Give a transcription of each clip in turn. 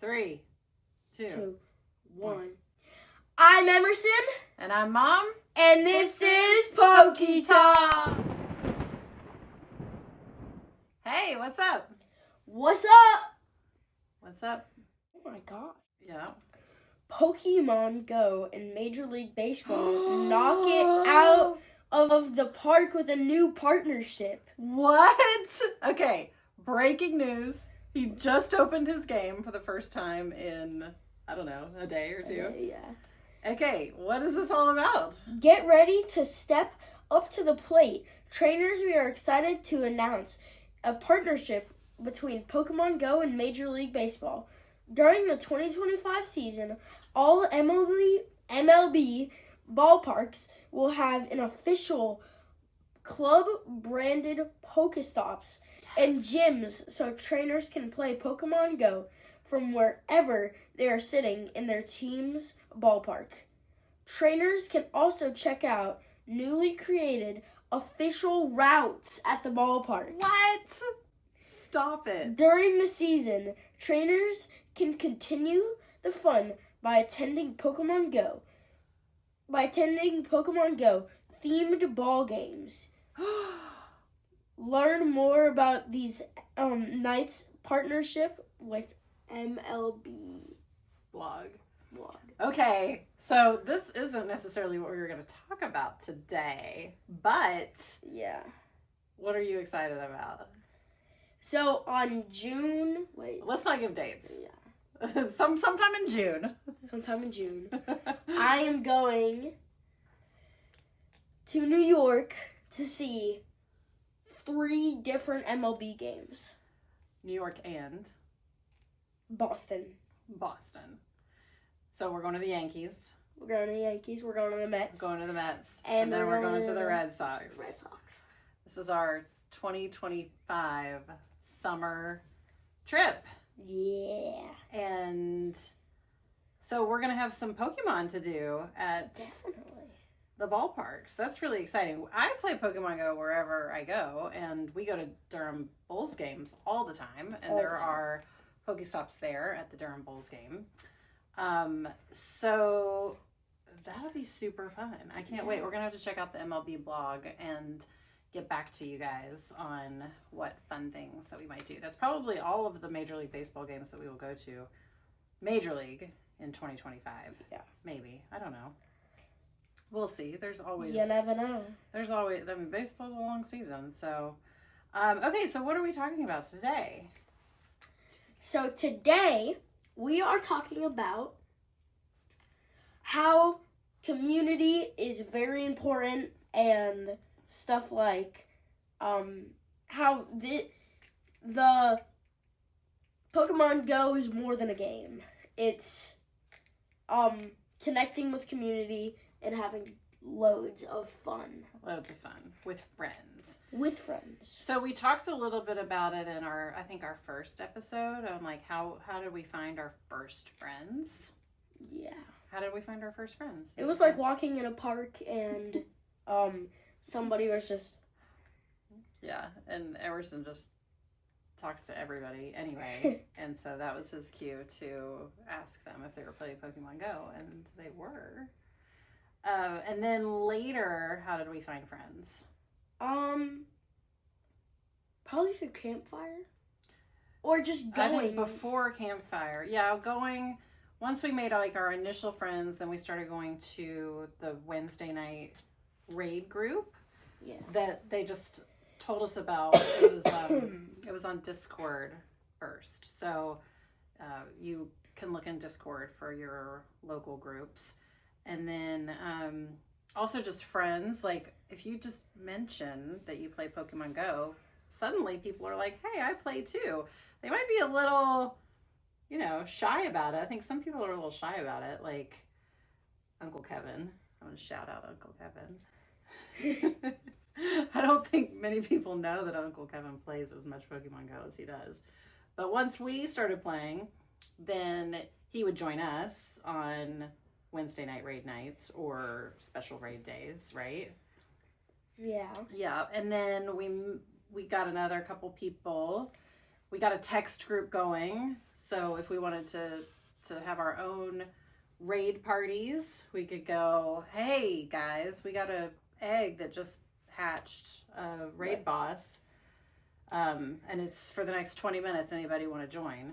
3, 2, 2, 1. I'm Emerson. And I'm Mom. And this is PokéTalk. Hey, what's up? What's up? What's up? Oh my god. Yeah. Pokémon Go and Major League Baseball knock it out of the park with a new partnership. What? Okay, breaking news. He just opened his game for the first time in, I don't know, a day or two. Yeah. Okay, what is this all about? Get ready to step up to the plate. Trainers, we are excited to announce a partnership between Pokemon Go and Major League Baseball. During the 2025 season, all MLB ballparks will have an official club-branded Pokestops and gyms so trainers can play Pokemon Go from wherever they are sitting in their team's ballpark. Trainers can also check out newly created official routes at the ballpark. What? Stop it. During the season, trainers can continue the fun by attending Pokemon Go themed ball games. Learn more about these nights partnership with MLB Blog. blog. Okay, so this isn't necessarily what we were going to talk about today, but Yeah. what are you excited about? So on Let's not give dates. Yeah. Sometime in June. Sometime in June, I am going to New York to see 3 different MLB games. New York and Boston. So we're going to the Yankees. We're going to the Yankees. We're going to the Mets. Going to the Mets. And then we're going to the Red Sox. Red Sox. This is our 2025 summer trip. Yeah. And so we're going to have some Pokemon to do at Definitely. the ballparks. That's really exciting. I play Pokemon Go wherever I go, and we go to Durham Bulls games all the time, and there are Pokestops there at the Durham Bulls game. So that'll be super fun. I can't wait. We're gonna have to check out the MLB blog and get back to you guys on what fun things that we might do. That's probably all of the Major League Baseball games that we will go to. Major League in 2025. Yeah. Maybe. I don't know. We'll see. There's always... You never know. There's always... I mean, baseball's a long season, so... okay, so what are we talking about today? So today, we are talking about how community is very important and stuff like how the Pokemon Go is more than a game. It's connecting with community and having loads of fun. Loads of fun with friends. With friends. So we talked a little bit about it in our first episode on like how did we find our first friends? Yeah. How did we find our first friends? It was like walking in a park and somebody was just... Yeah, and Emerson just talks to everybody anyway. And so that was his cue to ask them if they were playing Pokemon Go, and they were. And then later, how did we find friends? Probably through campfire. Or just going. I think before campfire. Yeah, going... Once we made like our initial friends, then we started going to the Wednesday night raid group. Yeah. That they just told us about. It was on Discord first. So you can look in Discord for your local groups. And then also just friends. Like if you just mention that you play Pokemon Go, suddenly people are like, hey, I play too. They might be a little... shy about it. I think some people are a little shy about it, like Uncle Kevin. I want to shout out Uncle Kevin. I don't think many people know that Uncle Kevin plays as much Pokemon Go as he does. But once we started playing, then he would join us on Wednesday night raid nights or special raid days, right? Yeah. Yeah, and then we got another couple people we got a text group going. So if we wanted to have our own raid parties, we could go, hey guys, we got a egg that just hatched a raid boss. And it's for the next 20 minutes. Anybody want to join?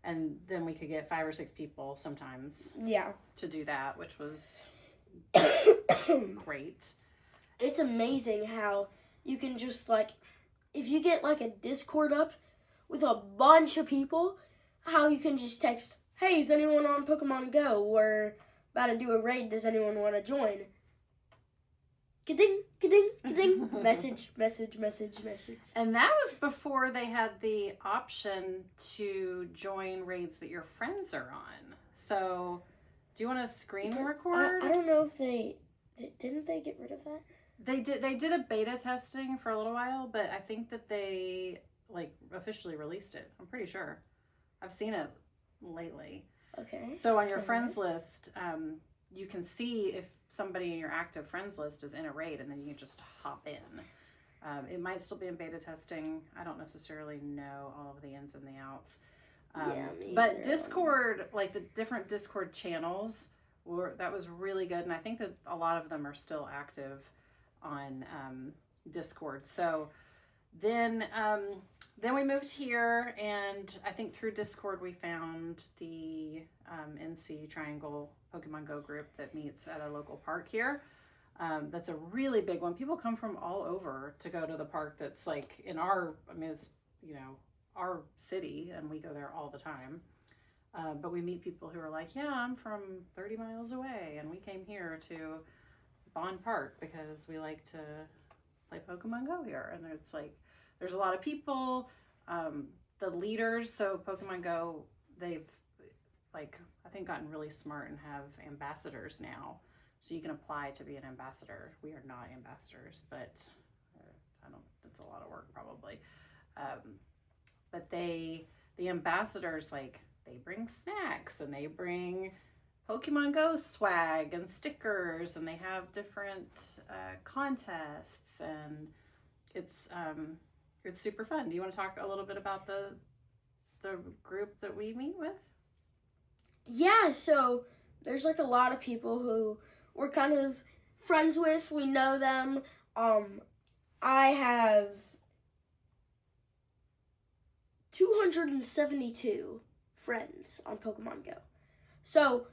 And then we could get 5 or 6 people sometimes. Yeah. To do that, which was great. It's amazing how you can just, like, if you get, like, a Discord up with a bunch of people, how you can just text, hey, is anyone on Pokemon Go? We're about to do a raid. Does anyone want to join? Ka-ding, ka-ding, ka-ding. Message. And that was before they had the option to join raids that your friends are on. So, do you want to screen record? I don't know if didn't they get rid of that? They did a beta testing for a little while, but I think that they like officially released it. I'm pretty sure. I've seen it lately. Okay. So on your friends list, you can see if somebody in your active friends list is in a raid, and then you can just hop in. It might still be in beta testing. I don't necessarily know all of the ins and the outs. But Discord, like the different Discord channels, that was really good, and I think that a lot of them are still active on Discord. So then we moved here, and I think through Discord we found the NC Triangle Pokemon Go group that meets at a local park here. That's a really big one. People come from all over to go to the park that's like in it's, our city, and we go there all the time. But we meet people who are like, yeah, I'm from 30 miles away, and we came here to Bond Park because we like to play Pokemon Go here. And it's like, there's a lot of people, the leaders. So Pokemon Go, they've like, I think gotten really smart and have ambassadors now. So you can apply to be an ambassador. We are not ambassadors, but it's a lot of work probably. But the ambassadors, like, they bring snacks, and they bring Pokemon Go swag and stickers, and they have different contests, and it's super fun. Do you want to talk a little bit about the group that we meet with? Yeah, so there's like a lot of people who we're kind of friends with. We know them. I have 272 friends on Pokemon Go. So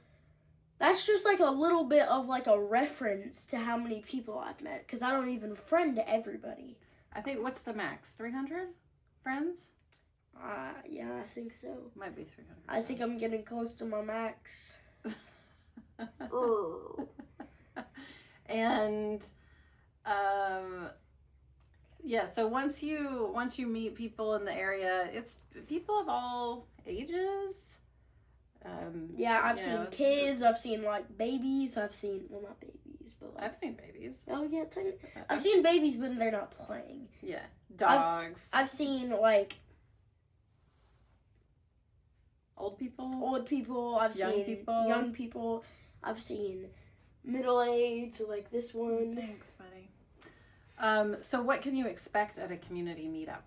that's just like a little bit of like a reference to how many people I've met, because I don't even friend everybody. I think, what's the max? 300 friends? Yeah, I think so. Might be 300. I think I'm getting close to my max. Oh. And yeah, so once you meet people in the area, it's people of all ages. Yeah, I've seen kids, I've seen like babies, not babies, but like, I've seen babies. Oh yeah, I've seen babies, but they're not playing. Yeah, dogs. I've seen like old people. I've seen young people. I've seen middle age, like this one. Thanks, buddy. So what can you expect at a community meetup?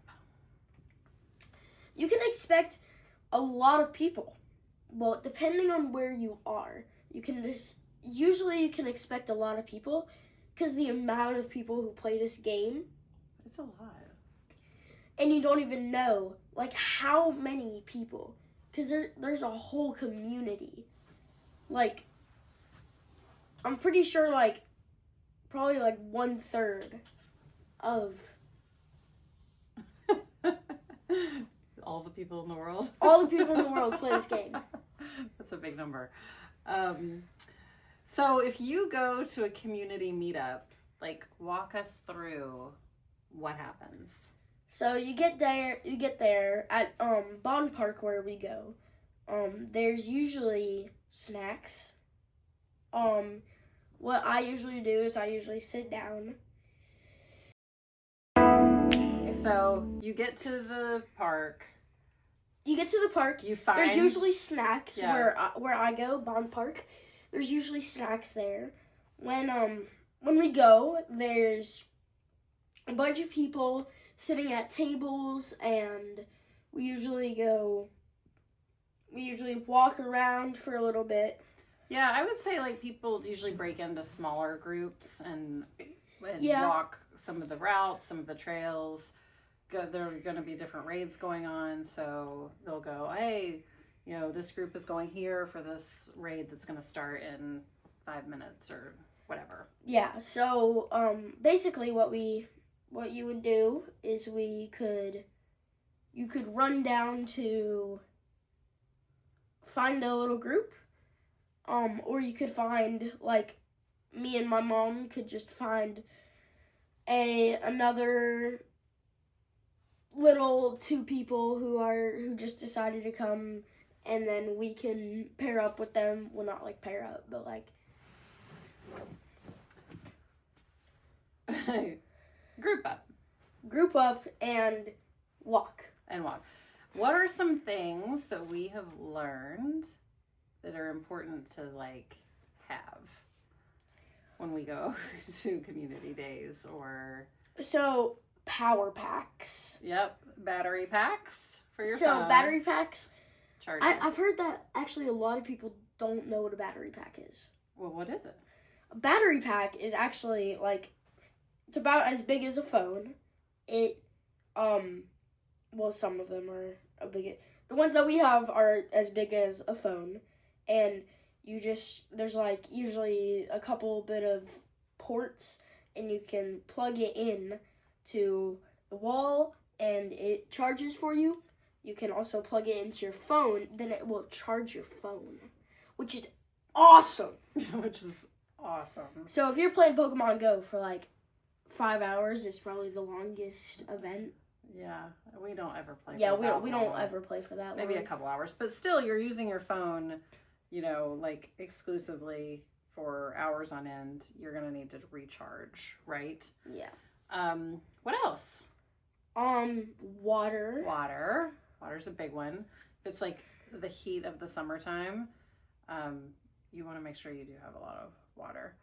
You can expect a lot of people. Well, depending on where you are, you can expect a lot of people, because the amount of people who play this game, it's a lot. And you don't even know like how many people, because there's a whole community. Like, I'm pretty sure like probably like 1/3 of all the people in the world. All the people in the world play this game. That's a big number. So if you go to a community meetup, like, walk us through what happens. So you get there at Bond Park where we go. There's usually snacks. What I usually do is I usually sit down. So you get to the park. You find there's usually snacks where I go, Bond Park. There's usually snacks there. When we go, there's a bunch of people sitting at tables, and We usually walk around for a little bit. Yeah, I would say like people usually break into smaller groups and Yeah. walk some of the routes, some of the trails. There are going to be different raids going on, so they'll go, hey, you know, this group is going here for this raid that's going to start in 5 minutes or whatever. Yeah, so basically what you would do is you could run down to find a little group, or you could find, like, me and my mom could just find another little 2 people who just decided to come, and then we can pair up with them. Well, not like pair up, but like group up and walk. What are some things that we have learned that are important to like have when we go to community days? Or so power packs. Yep, battery packs for your so phone. Battery packs. Chargers. I've heard that actually a lot of people don't know what a battery pack is. Well, what is it? A battery pack is actually like, it's about as big as a phone. It well, some of them are the ones that we have are as big as a phone, and there's like usually a couple bit of ports, and you can plug it in to the wall and it charges for you. You can also plug it into your phone, then it will charge your phone, which is awesome. So if you're playing Pokemon Go for like 5 hours, it's probably the longest event. Yeah, we don't ever play. Yeah, we don't ever play for that long. Maybe a couple hours, but still, you're using your phone, you know, like exclusively for hours on end. You're gonna need to recharge, right? Yeah. What else? Water. Water's a big one. If it's like the heat of the summertime, you want to make sure you do have a lot of water.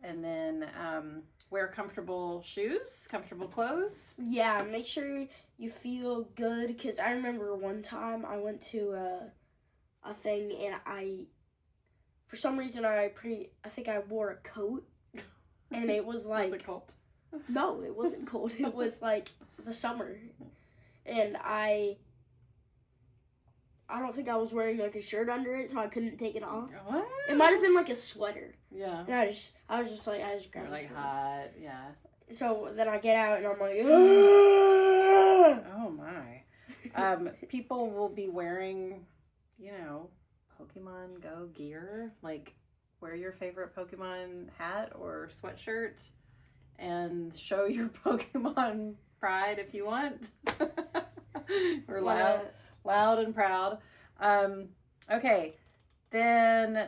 And then wear comfortable shoes, comfortable clothes. Yeah, make sure you feel good, because I remember one time I went to a thing, and for some reason I think I wore a coat, and it was like... Was it cold? No, it wasn't cold. It was like the summer, and I don't think I was wearing like a shirt under it, so I couldn't take it off. What? It might have been like a sweater. Yeah. And I just grabbed You're a like sweater. hot, yeah. So then I get out and I'm like, oh my. People will be wearing, you know, Pokemon Go gear. Like, wear your favorite Pokemon hat or sweatshirt and show your Pokemon pride if you want. We're loud and proud. Okay, then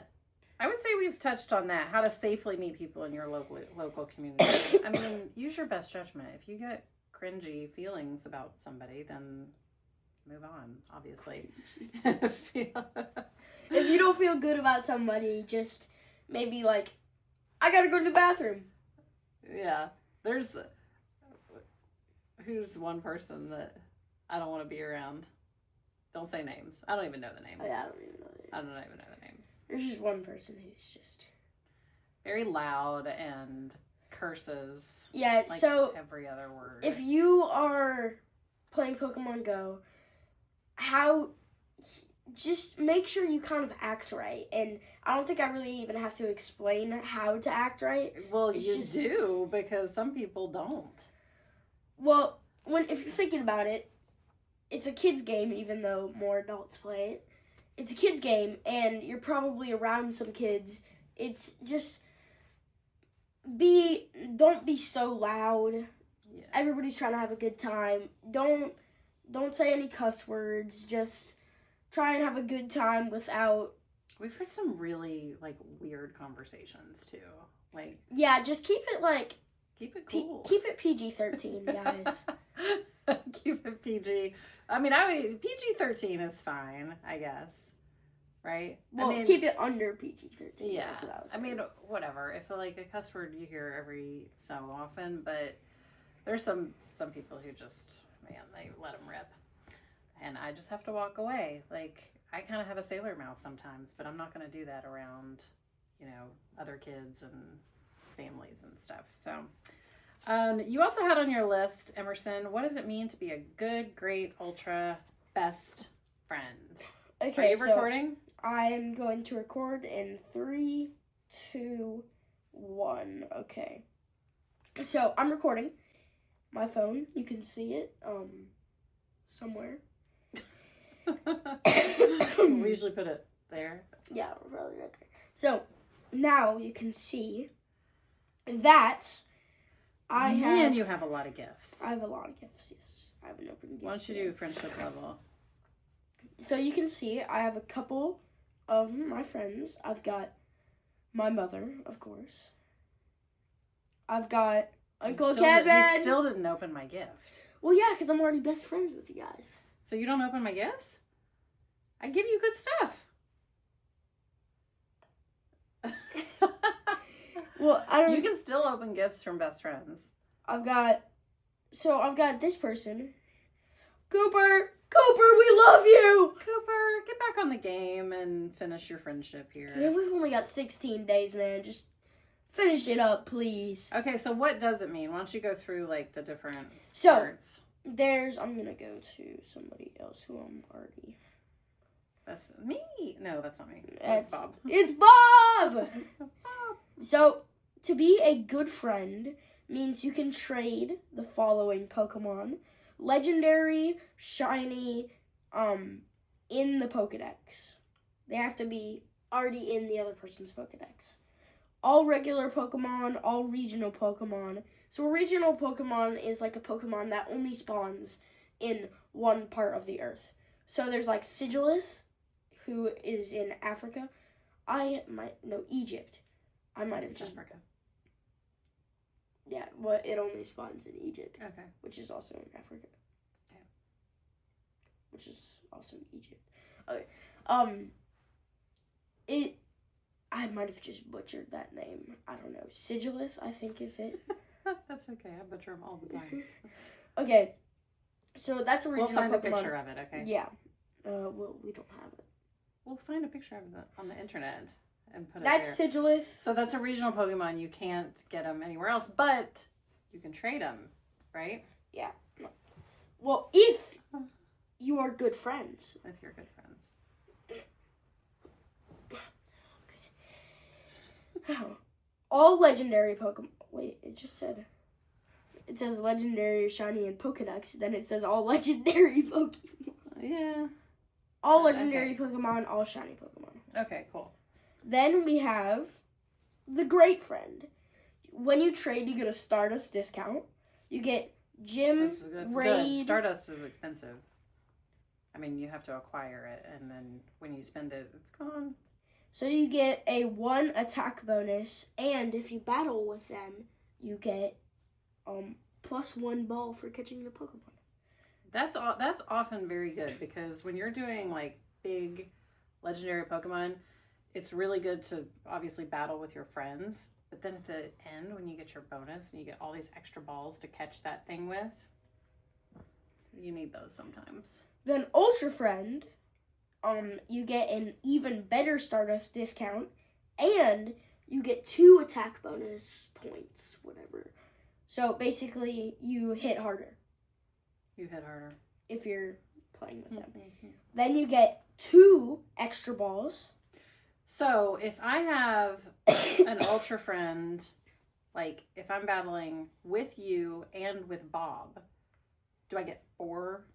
I would say we've touched on that. How to safely meet people in your local community. I mean, use your best judgment. If you get cringy feelings about somebody, then move on, obviously. If you don't feel good about somebody, just maybe like, I gotta go to the bathroom. Yeah. Who's one person that I don't want to be around? Don't say names. I don't even know the name. Oh, yeah, I don't even know the name. I don't even know the name. There's just one person who's just very loud and curses. Yeah, like so every other word. If you are playing Pokemon Go, just make sure you kind of act right. And I don't think I really even have to explain how to act right. Well, you do, because some people don't. Well, if you're thinking about it, it's a kid's game, even though more adults play it. It's a kid's game, and you're probably around some kids. It's just don't be so loud. Yeah. Everybody's trying to have a good time. Don't say any cuss words. Just try and have a good time without... We've heard some really, like, weird conversations, too. Like... Yeah, just keep it, keep it cool. Keep it PG-13, guys. Keep it PG. I mean, PG-13 is fine, I guess. Right? Well, keep it under PG-13. Yeah. That's what I was saying. I mean, whatever. If, like, a cuss word you hear every so often, but there's some people who just, man, they let them rip. and I just have to walk away. Like, I kind of have a sailor mouth sometimes, but I'm not going to do that around, other kids and families and stuff. So, you also had on your list, Emerson, what does it mean to be a good, great, ultra best friend? Okay, are you recording? I'm going to record in 3, 2, 1. Okay. So I'm recording. My phone, you can see it somewhere. We usually put it there. Yeah, probably right there. So now you can see that you have a lot of gifts. I have a lot of gifts, yes. I have an open gift. Why don't you do friendship level? So you can see I have a couple of my friends. I've got my mother, of course. I've got Uncle Kevin. You still didn't open my gift. Well, yeah, because I'm already best friends with you guys. So you don't open my gifts? I give you good stuff. Well, I don't. You can still open gifts from best friends. I've got this person. Cooper, we love you. Cooper, get back on the game and finish your friendship here. Man, we've only got 16 days, man. Just finish it up, please. Okay, so what does it mean? Why don't you go through like the different parts? I'm gonna go to somebody else who I'm already. That's me. No, that's not me. That's Bob. It's Bob. So, to be a good friend means you can trade the following Pokemon: legendary, shiny, in the Pokedex. They have to be already in the other person's Pokedex. All regular Pokemon, all regional Pokemon. So a regional Pokemon is like a Pokemon that only spawns in one part of the earth. So there's like Sigilith, who is in Africa. Egypt. I might have just... Africa. Yeah, but it only spawns in Egypt. Okay. Which is also in Africa. Yeah. Which is also in Egypt. Okay. I might have just butchered that name. I don't know. Sigilith, I think is it. That's okay. I butcher them all the time. Okay. So that's original We'll find Pokemon. a picture of it, okay? Yeah. Well, we don't have it. We'll find a picture of it on the internet and put That's it there. Sigilith. So that's a regional Pokemon. You can't get them anywhere else, but you can trade them, right? Yeah. Well, if you are good friends. If you're good friends. All legendary Pokemon. Wait, it says legendary, shiny, and Pokedex. Then it says all legendary Pokemon. Yeah. All legendary Pokemon, all shiny Pokemon. Okay, cool. Then we have the Great Friend. When you trade, you get a Stardust discount. You get Gym, that's Raid. Good. Stardust is expensive. I mean, you have to acquire it, and then when you spend it, it's gone. So you get a 1 attack bonus, and if you battle with them, you get +1 ball for catching the Pokemon. That's often very good, because when you're doing like big legendary Pokemon, it's really good to obviously battle with your friends. But then at the end, when you get your bonus and you get all these extra balls to catch that thing with, you need those sometimes. Then Ultra Friend, you get an even better Stardust discount, and you get 2 attack bonus points, whatever. So basically, you hit harder. You hit harder. If you're playing with them. Mm-hmm. Then you get 2 extra balls. So if I have an Ultra Friend, like if I'm battling with you and with Bob, do I get 4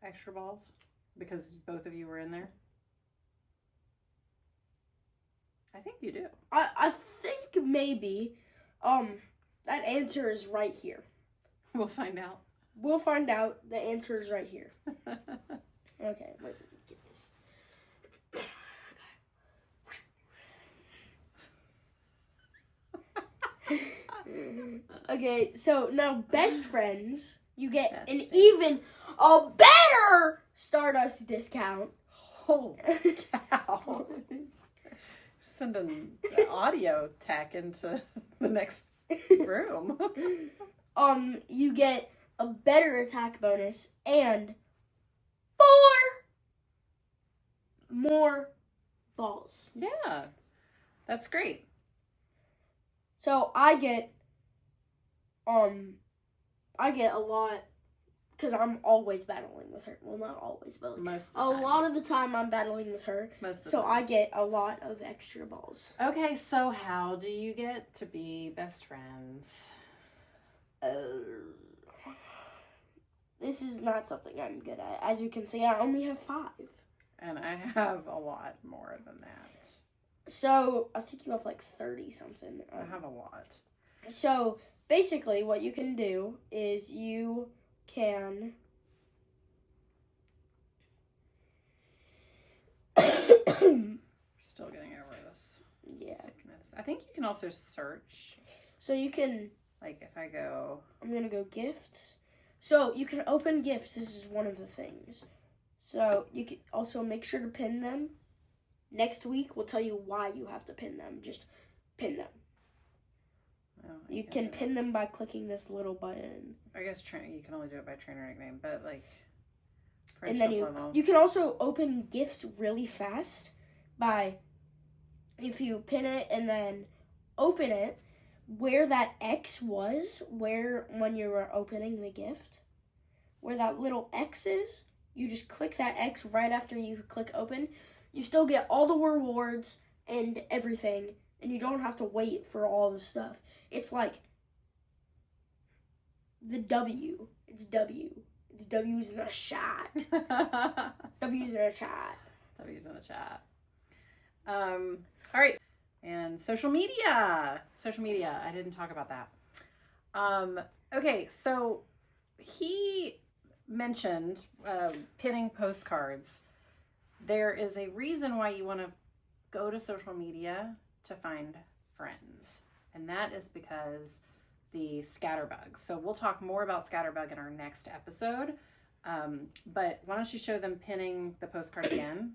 extra balls? Because both of you were in there? I think you do. I think maybe. That answer is right here. We'll find out. We'll find out. The answer is right here. Okay, wait, let me get this. Okay, so now best friends, you get a better Stardust discount. Holy cow. Sending the audio tech into the next room. You get a better attack bonus and 4 more balls. Yeah. That's great. So I get a lot, because I'm always battling with her. Well, not always, but Most of the a time. lot of the time I'm battling with her. Most of the So time. I get a lot of extra balls. Okay, so how do you get to be best friends? This is not something I'm good at. As you can see, I only have 5. And I have a lot more than that. So I think you have like 30 something. I have a lot. So basically, what you can do is you can Still getting over this yeah. sickness. I think you can also search. So you can. Like if I go. I'm gonna go gifts. So you can open gifts. This is one of the things. So you can also make sure to pin them. Next week we'll tell you why you have to pin them. Just pin them. Oh, You can pin them by clicking this little button. I guess you can only do it by trainer nickname, but like. And then you can also open gifts really fast by, if you pin it and then open it, where that X was, when you were opening the gift, where that little X is, you just click that X right after you click open. You still get all the rewards and everything, and you don't have to wait for all the stuff. It's like the W. It's W. It's W's in a shot. W's in a chat. W's in the chat. All right. And social media. I didn't talk about that. Okay, so he mentioned pinning postcards. There is a reason why you want to go to social media to find friends. And that is because the scatterbug. So we'll talk more about scatterbug in our next episode. But why don't you show them pinning the postcard again?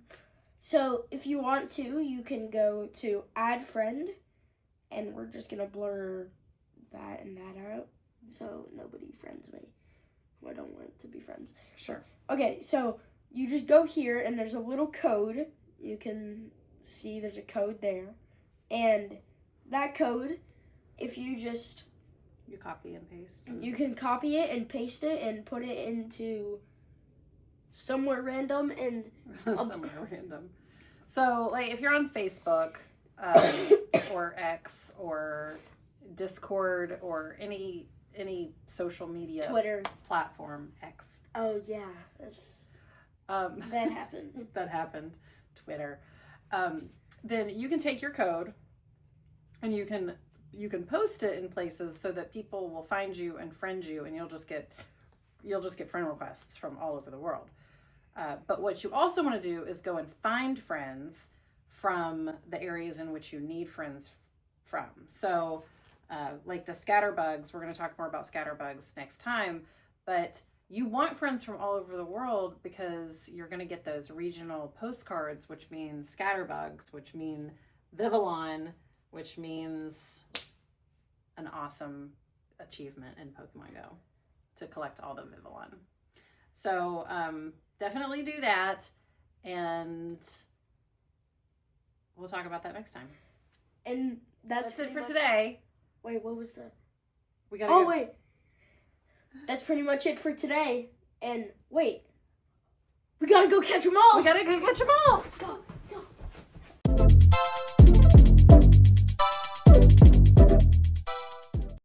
So if you want to, you can go to add friend, and we're just going to blur that and that out so nobody friends me. I don't want to be friends. Sure. Okay, so you just go here, and there's a little code. You can see there's a code there. And that code, if you just... You copy and paste. You can copy it and paste it and put it into somewhere random and... Somewhere random. So, like, if you're on Facebook or X or Discord or any social media Twitter platform, X. Oh, yeah. That's... that happened. That happened. Twitter. Then you can take your code and you can post it in places so that people will find you and friend you, and you'll just get friend requests from all over the world. But what you also want to do is go and find friends from the areas in which you need friends from. So, like the scatterbugs, we're going to talk more about scatterbugs next time, but you want friends from all over the world because you're going to get those regional postcards, which mean scatterbugs, which mean Vivillon, which means an awesome achievement in Pokemon Go to collect all the Vivillon. So definitely do that, and we'll talk about that next time. And that's it for today. Wait, what was that? We gotta wait. That's pretty much it for today. And wait, we gotta go catch them all. We gotta go catch them all. Let's go.